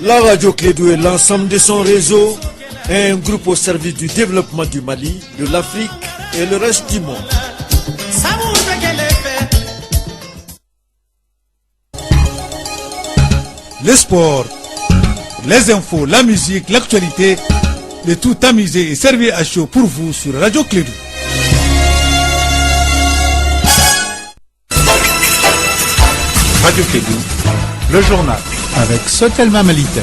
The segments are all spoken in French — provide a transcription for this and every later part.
La radio Clédou et l'ensemble de son réseau, un groupe au service du développement du Mali, de l'Afrique et le reste du monde. Le sport, les infos, la musique, l'actualité, le tout tamisé et servi à chaud pour vous sur Radio Clédou. Radio Clédou, le journal avec Sotelma Malitaire.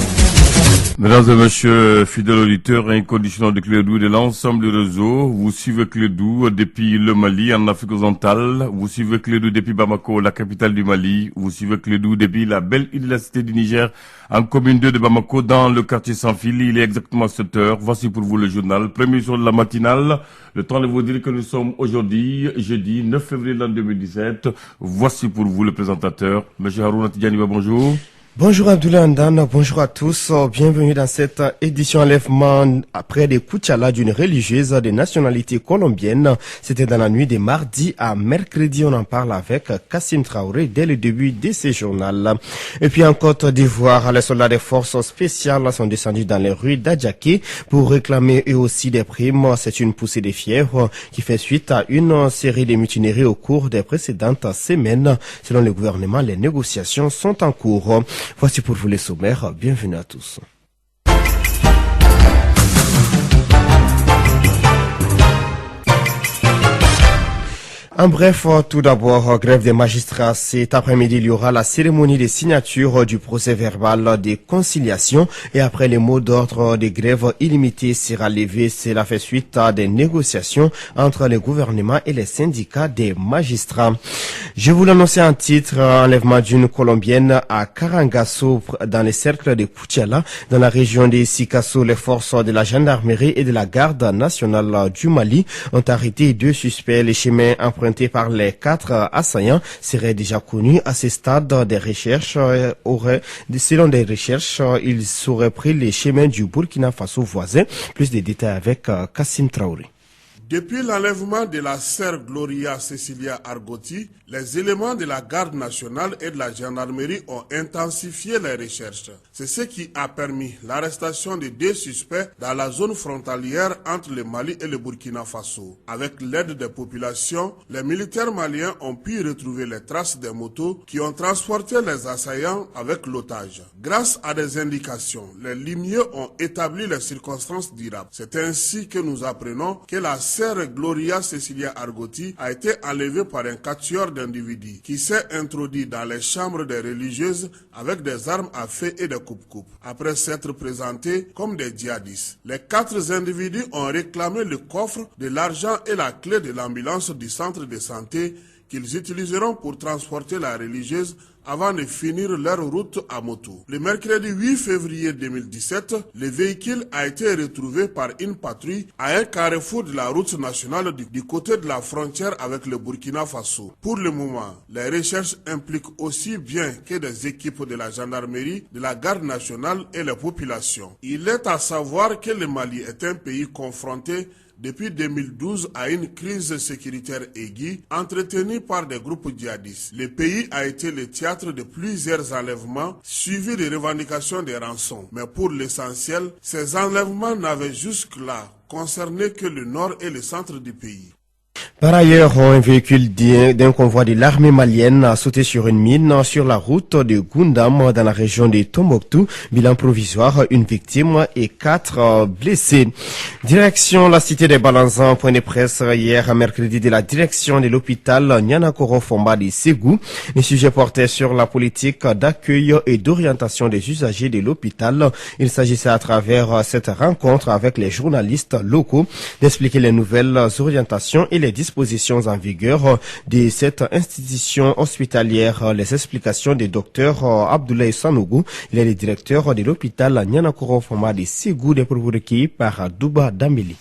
Mesdames et messieurs, fidèles auditeurs inconditionnels de Clédou et de l'ensemble du réseau, vous suivez Clédou depuis le Mali en Afrique occidentale, vous suivez Clédou depuis Bamako, la capitale du Mali, vous suivez Clédou depuis la belle île de la Cité du Niger, en commune 2 de Bamako, dans le quartier sans fil. Il est exactement 7 heures. Voici pour vous le journal, premier jour de la matinale. Le temps de vous dire que nous sommes aujourd'hui, jeudi 9 février 2017. Voici pour vous le présentateur, M. Harouna Tidjaniba, bonjour. Bonjour Abdoulaye Andane, bonjour à tous, bienvenue dans cette édition enlèvement après des Koutchala d'une religieuse de nationalité colombienne. C'était dans la nuit de mardi à mercredi, on en parle avec Kassim Traoré dès le début de ce journal. Et puis en Côte d'Ivoire, les soldats des forces spéciales sont descendus dans les rues d'Adjaké pour réclamer eux aussi des primes. C'est une poussée de fièvre qui fait suite à une série de mutineries au cours des précédentes semaines. Selon le gouvernement, les négociations sont en cours. Voici pour vous les sommaires. Bienvenue à tous. En bref, tout d'abord, grève des magistrats. Cet après-midi, il y aura la cérémonie de signature du procès verbal de conciliation et après les mots d'ordre de grève illimitée sera levé. Cela fait suite à des négociations entre le gouvernement et les syndicats des magistrats. Je vous l'annonce en titre, enlèvement d'une Colombienne à Karangasso dans les cercles de Koutiala, dans la région de Sikasso. Les forces de la gendarmerie et de la garde nationale du Mali ont arrêté 2 suspects. Les chemins empruntés par les 4 assaillants seraient déjà connus à ce stade des recherches. Selon des recherches, ils auraient pris les chemins du Burkina Faso voisin. Plus de détails avec Kassim Traoré. Depuis l'enlèvement de la sœur Gloria Cecilia Argoti, les éléments de la garde nationale et de la gendarmerie ont intensifié les recherches. C'est ce qui a permis l'arrestation de 2 suspects dans la zone frontalière entre le Mali et le Burkina Faso. Avec l'aide des populations, les militaires maliens ont pu retrouver les traces des motos qui ont transporté les assaillants avec l'otage. Grâce à des indications, les limiers ont établi les circonstances dirables. C'est ainsi que nous apprenons que la sœur Gloria Cecilia Argoti a été enlevée par un quatuor d'individus qui s'est introduit dans les chambres des religieuses avec des armes à feu et des coupe-coupe, après s'être présentés comme des djihadistes. Les 4 individus ont réclamé le coffre, de l'argent et la clé de l'ambulance du centre de santé qu'ils utiliseront pour transporter la religieuse avant de finir leur route à moto. Le mercredi 8 février 2017, le véhicule a été retrouvé par une patrouille à un carrefour de la route nationale du côté de la frontière avec le Burkina Faso. Pour le moment, les recherches impliquent aussi bien que des équipes de la gendarmerie, de la garde nationale et les populations. Il est à savoir que le Mali est un pays confronté depuis 2012 à une crise sécuritaire aiguë entretenue par des groupes djihadistes. Le pays a été le théâtre de plusieurs enlèvements suivis de revendications de rançons. Mais pour l'essentiel, ces enlèvements n'avaient jusque-là concerné que le nord et le centre du pays. Par ailleurs, un véhicule d'un convoi de l'armée malienne a sauté sur une mine sur la route de Goundam dans la région de Tombouctou. Bilan provisoire, une victime et 4 blessés. Direction la cité des Balanzans, point de presse hier mercredi de la direction de l'hôpital Nianakoro Fomba de Ségou. Les sujets portaient sur la politique d'accueil et d'orientation des usagers de l'hôpital. Il s'agissait à travers cette rencontre avec les journalistes locaux d'expliquer les nouvelles orientations et les dispositions en vigueur de cette institution hospitalière. Les explications du docteur Abdoulaye Sanougou, il est le directeur de l'hôpital Nianakoro Fomba de Ségou, des propos recueillis par Douba Dameli.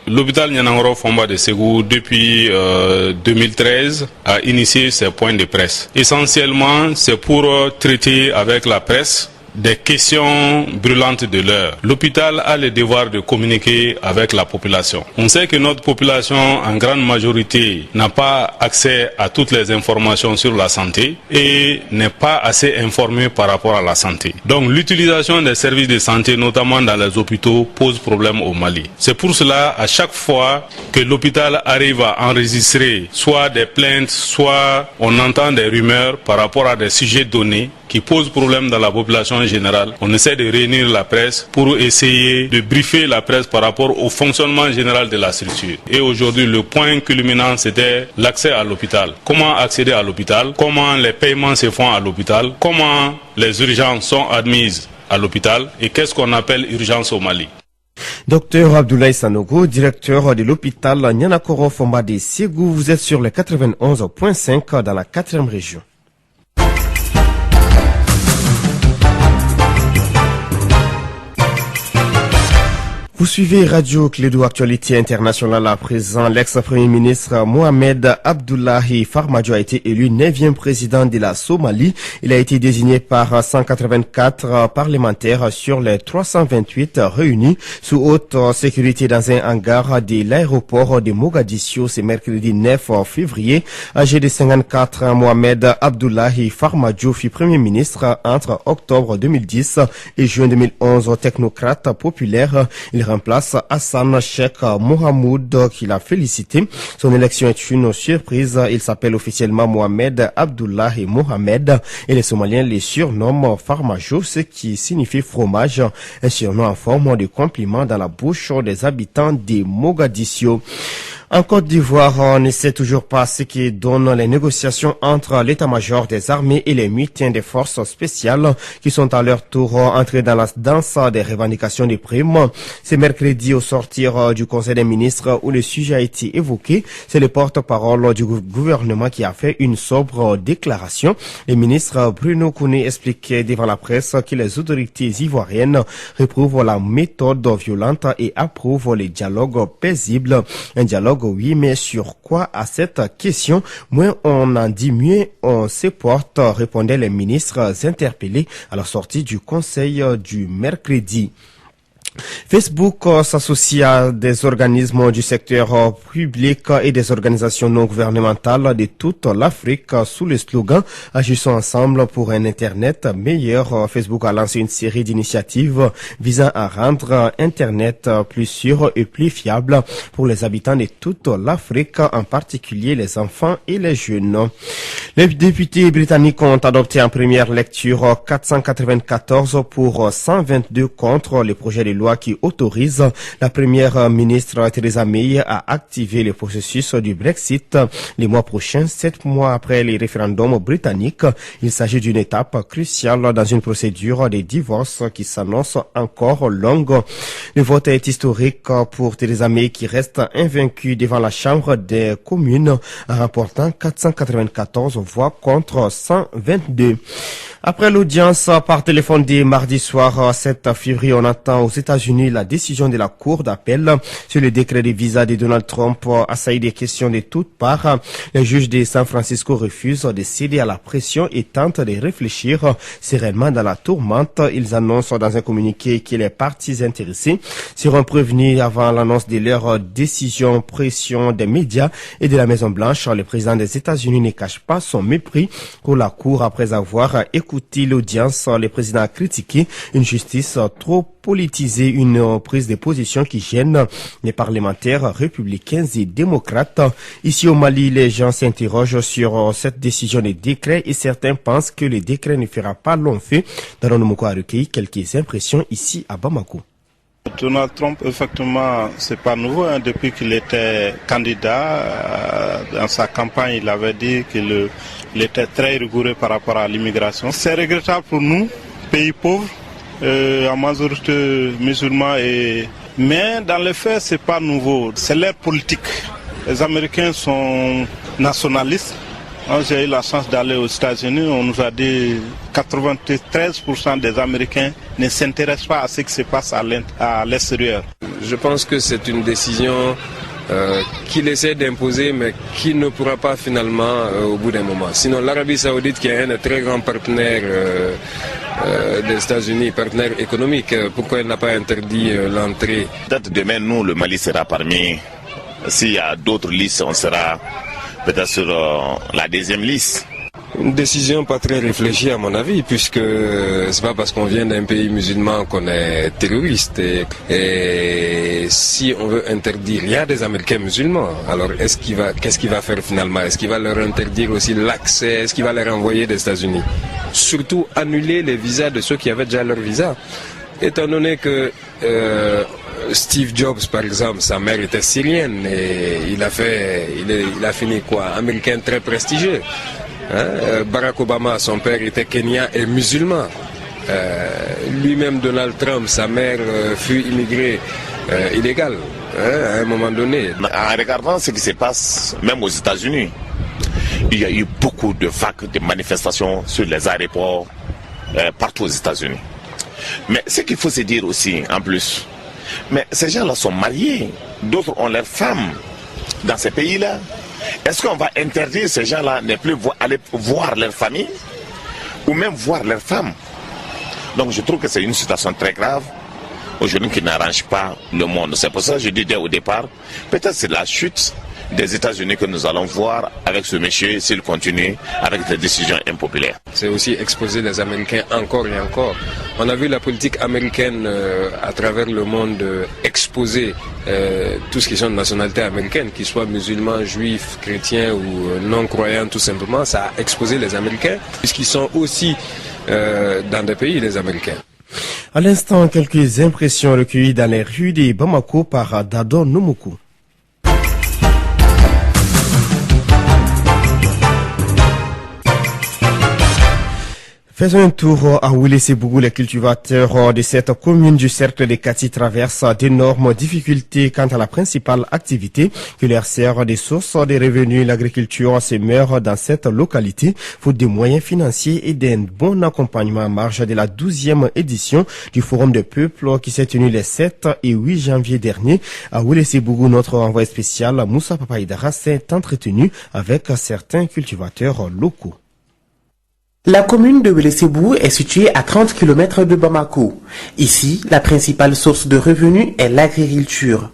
L'hôpital Nianakoro Fomba de Ségou, depuis 2013, a initié ses points de presse. Essentiellement, c'est pour traiter avec la presse des questions brûlantes de l'heure. L'hôpital a le devoir de communiquer avec la population. On sait que notre population, en grande majorité, n'a pas accès à toutes les informations sur la santé et n'est pas assez informée par rapport à la santé. Donc l'utilisation des services de santé, notamment dans les hôpitaux, pose problème au Mali. C'est pour cela, à chaque fois que l'hôpital arrive à enregistrer soit des plaintes, soit on entend des rumeurs par rapport à des sujets donnés qui posent problème dans la population générale, on essaie de réunir la presse pour essayer de briefer la presse par rapport au fonctionnement général de la structure. Et aujourd'hui, le point culminant, c'était l'accès à l'hôpital. Comment accéder à l'hôpital? Comment les paiements se font à l'hôpital? Comment les urgences sont admises à l'hôpital? Et qu'est-ce qu'on appelle urgence au Mali? Docteur Abdoulaye Sanogo, directeur de l'hôpital Nianakoro Fomba de Ségou, vous êtes sur le 91.5 dans la 4e région. Vous suivez Radio Clédou Actualité Internationale à présent. L'ex-premier ministre Mohamed Abdullahi Farmajo a été élu 9e président de la Somalie. Il a été désigné par 184 parlementaires sur les 328 réunis sous haute sécurité dans un hangar de l'aéroport de Mogadiscio ce mercredi 9 février. Âgé de 54 ans, Mohamed Abdullahi Farmajo fut premier ministre entre octobre 2010 et juin 2011. Technocrate populaire, il remplace Hassan Sheikh Mohamoud qui l'a félicité. Son élection est une surprise. Il s'appelle officiellement Mohamed Abdullahi Mohamed et les Somaliens le surnomment Farmajo, ce qui signifie fromage, un surnom en forme de compliment dans la bouche des habitants de Mogadiscio. En Côte d'Ivoire, on ne sait toujours pas ce qui donne les négociations entre l'état-major des armées et les mutins des forces spéciales qui sont à leur tour entrés dans la danse des revendications des primes. C'est mercredi au sortir du Conseil des ministres où le sujet a été évoqué. C'est le porte-parole du gouvernement qui a fait une sobre déclaration. Le ministre Bruno Kouné expliquait devant la presse que les autorités ivoiriennes réprouvent la méthode violente et approuvent les dialogues paisibles. Un dialogue, oui, mais sur quoi à cette question? Moins on en dit, mieux on se porte, répondaient les ministres interpellés à la sortie du conseil du mercredi. Facebook s'associe à des organismes du secteur public et des organisations non gouvernementales de toute l'Afrique sous le slogan « Agissons ensemble pour un Internet meilleur ». Facebook a lancé une série d'initiatives visant à rendre Internet plus sûr et plus fiable pour les habitants de toute l'Afrique, en particulier les enfants et les jeunes. Les députés britanniques ont adopté en première lecture 494 pour 122 contre le projet de loi qui autorise la première ministre Theresa May à activer le processus du Brexit les mois prochains, 7 mois après les référendums britanniques. Il s'agit d'une étape cruciale dans une procédure de divorce qui s'annonce encore longue. Le vote est historique pour Theresa May qui reste invaincue devant la Chambre des communes en remportant 494 voix contre 122. Après l'audience par téléphone dès mardi soir 7 février, on attend aux États-Unis la décision de la Cour d'appel sur le décret de visa de Donald Trump. Assailli des questions de toutes parts, les juges de San Francisco refusent de céder à la pression et tentent de réfléchir sereinement dans la tourmente. Ils annoncent dans un communiqué que les parties intéressées seront prévenues avant l'annonce de leur décision. Pression des médias et de la Maison-Blanche. Le président des États-Unis ne cache pas son mépris pour la Cour après avoir écouté l'audience. Le président a critiqué une justice trop politisée, une prise de position qui gêne les parlementaires républicains et démocrates. Ici au Mali, les gens s'interrogent sur cette décision de décret et certains pensent que le décret ne fera pas long feu. Daron Moko a recueilli quelques impressions ici à Bamako. Donald Trump, effectivement, c'est pas nouveau. Depuis qu'il était candidat, dans sa campagne, il avait dit qu'il était très rigoureux par rapport à l'immigration. C'est regrettable pour nous, pays pauvres, en majorité musulmans. Mais dans les faits, c'est pas nouveau. C'est l'ère politique. Les Américains sont nationalistes. Quand j'ai eu la chance d'aller aux États-Unis, on nous a dit que 93% des Américains ne s'intéressent pas à ce qui se passe à l'extérieur. Je pense que c'est une décision qu'il essaie d'imposer, mais qui ne pourra pas finalement au bout d'un moment. Sinon, l'Arabie Saoudite, qui est un des très grands partenaires des États-Unis, partenaire économique. Pourquoi il n'a pas interdit l'entrée? Peut-être demain, nous, le Mali sera parmi. S'il y a d'autres listes, on sera peut-être sur la deuxième liste. Une décision pas très réfléchie à mon avis, puisque c'est pas parce qu'on vient d'un pays musulman qu'on est terroriste. Et si on veut interdire, il y a des Américains musulmans. Alors qu'est-ce qu'il va faire finalement? Est-ce qu'il va leur interdire aussi l'accès? Est-ce qu'il va les renvoyer des États-Unis? Surtout annuler les visas de ceux qui avaient déjà leur visa. Étant donné que Steve Jobs, par exemple, sa mère était syrienne et il a fini quoi? Américain très prestigieux. Barack Obama, son père était kenyan et musulman. Lui-même, Donald Trump, sa mère fut immigrée illégale à un moment donné. En regardant ce qui se passe, même aux États-Unis, il y a eu beaucoup de vagues de manifestations sur les aéroports partout aux États-Unis. Mais ce qu'il faut se dire aussi, en plus, mais ces gens-là sont mariés, d'autres ont leurs femmes dans ces pays-là. Est-ce qu'on va interdire ces gens-là ne plus aller voir leur famille ou même voir leurs femmes? Donc je trouve que c'est une situation très grave aujourd'hui qui n'arrange pas le monde. C'est pour ça que je disais au départ, peut-être c'est la chute des États-Unis que nous allons voir avec ce monsieur s'il continue avec des décisions impopulaires. C'est aussi exposer les Américains encore et encore. On a vu la politique américaine à travers le monde exposer tout ce qui sont de nationalité américaine, qu'ils soient musulmans, juifs, chrétiens ou non-croyants tout simplement. Ça a exposé les Américains puisqu'ils sont aussi dans des pays les Américains. À l'instant, quelques impressions recueillies dans les rues de Bamako par Dado Nomoku. Faisons un tour à Ouélé-Sébougou. Les cultivateurs de cette commune du cercle des Kati traversent d'énormes difficultés quant à la principale activité qui leur sert des sources de revenus. L'agriculture se meurt dans cette localité, faute de moyens financiers et d'un bon accompagnement en marge de la 12e édition du Forum des peuples qui s'est tenu les 7 et 8 janvier dernier. À Ouélé-Sébougou, notre envoyé spécial Moussa Papaïdara s'est entretenu avec certains cultivateurs locaux. La commune de Ouélé-Sébougou est située à 30 km de Bamako. Ici, la principale source de revenus est l'agriculture.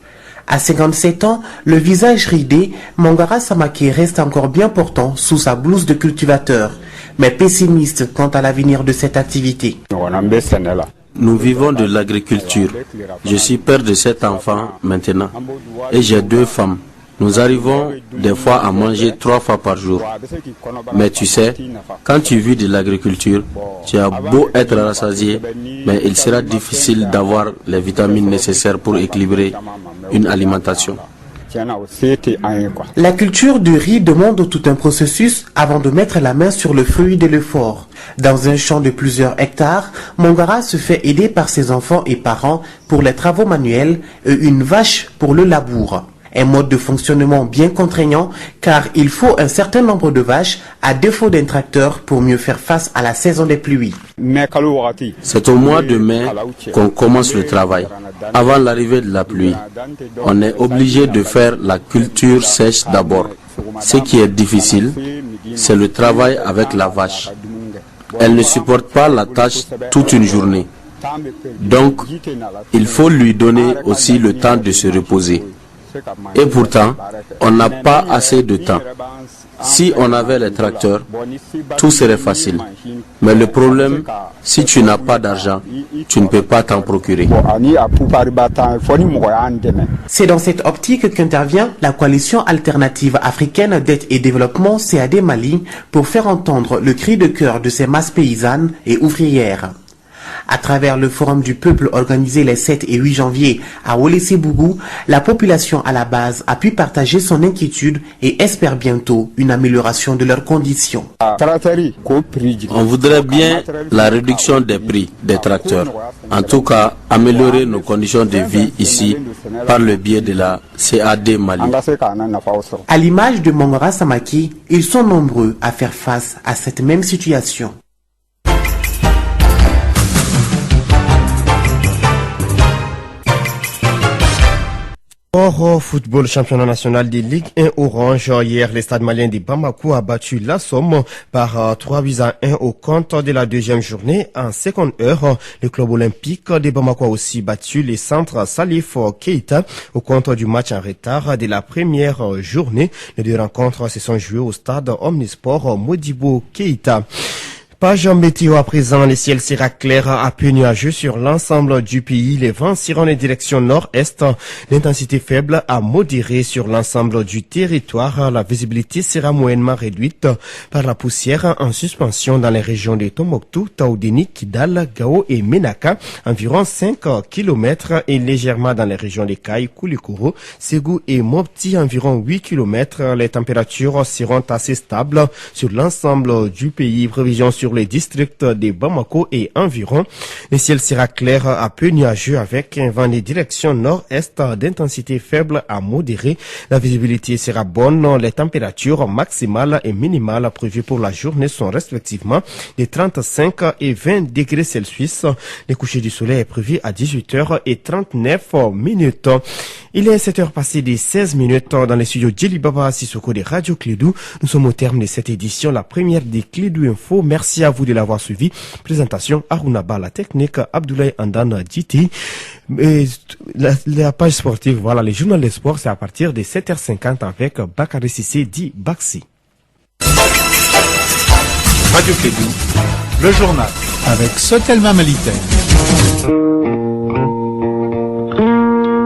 À 57 ans, le visage ridé, Mangara Samake reste encore bien portant sous sa blouse de cultivateur, mais pessimiste quant à l'avenir de cette activité. Nous vivons de l'agriculture. Je suis père de 7 enfants maintenant et j'ai 2 femmes. Nous arrivons des fois à manger 3 fois par jour. Mais tu sais, quand tu vis de l'agriculture, tu as beau être rassasié, mais il sera difficile d'avoir les vitamines nécessaires pour équilibrer une alimentation. La culture du riz demande tout un processus avant de mettre la main sur le fruit de l'effort. Dans un champ de plusieurs hectares, Mangara se fait aider par ses enfants et parents pour les travaux manuels et une vache pour le labour. Un mode de fonctionnement bien contraignant car il faut un certain nombre de vaches à défaut d'un tracteur pour mieux faire face à la saison des pluies. C'est au mois de mai qu'on commence le travail. Avant l'arrivée de la pluie, on est obligé de faire la culture sèche d'abord. Ce qui est difficile, c'est le travail avec la vache. Elle ne supporte pas la tâche toute une journée. Donc, il faut lui donner aussi le temps de se reposer. Et pourtant, on n'a pas assez de temps. Si on avait les tracteurs, tout serait facile. Mais le problème, si tu n'as pas d'argent, tu ne peux pas t'en procurer. C'est dans cette optique qu'intervient la coalition alternative africaine d'aide et développement CAD Mali pour faire entendre le cri de cœur de ces masses paysannes et ouvrières. À travers le Forum du peuple organisé les 7 et 8 janvier à Ouélé-Sébougou, la population à la base a pu partager son inquiétude et espère bientôt une amélioration de leurs conditions. On voudrait bien la réduction des prix des tracteurs. En tout cas, améliorer nos conditions de vie ici par le biais de la CAD Mali. À l'image de Mangara Samaki, ils sont nombreux à faire face à cette même situation. Hors football, championnat national de Ligue 1 Orange. Hier, le stade malien de Bamako a battu la Somme par 3-1 au compte de la deuxième journée. En seconde heure, le club olympique de Bamako a aussi battu les centres Salif Keita au compte du match en retard de la première journée. Les deux rencontres se sont jouées au stade Omnisport Modibo Keita. Page météo à présent, le ciel sera clair à peu nuageux sur l'ensemble du pays. Les vents seront en direction nord-est. L'intensité faible à modérée sur l'ensemble du territoire. La visibilité sera moyennement réduite par la poussière en suspension dans les régions de Tombouctou, Taoudéni, Kidal, Gao et Menaka. Environ 5 km et légèrement dans les régions de Kaï, Koulikoro, Ségou et Mopti, environ 8 km. Les températures seront assez stables sur l'ensemble du pays. Prévision sur les districts de Bamako et environ. Le ciel sera clair à peu nuageux avec un vent de direction nord-est d'intensité faible à modérée. La visibilité sera bonne. Les températures maximales et minimales prévues pour la journée sont respectivement de 35 et 20 degrés Celsius. Le coucher du soleil est prévu à 18h39. Il est 7h passées de 16 minutes dans les studios Djelibaba Sissoko de Radio Clédou. Nous sommes au terme de cette édition, la première des Clédou Info. Merci à vous de l'avoir suivi. Présentation Aruna Ba, la technique Abdoulaye Andan Djiti. La page sportive, voilà, les journaux des sports, c'est à partir de 7h50 avec Bakary Sissé dit Baxi. Radio Clédou, le journal avec Sotelma Malitaire.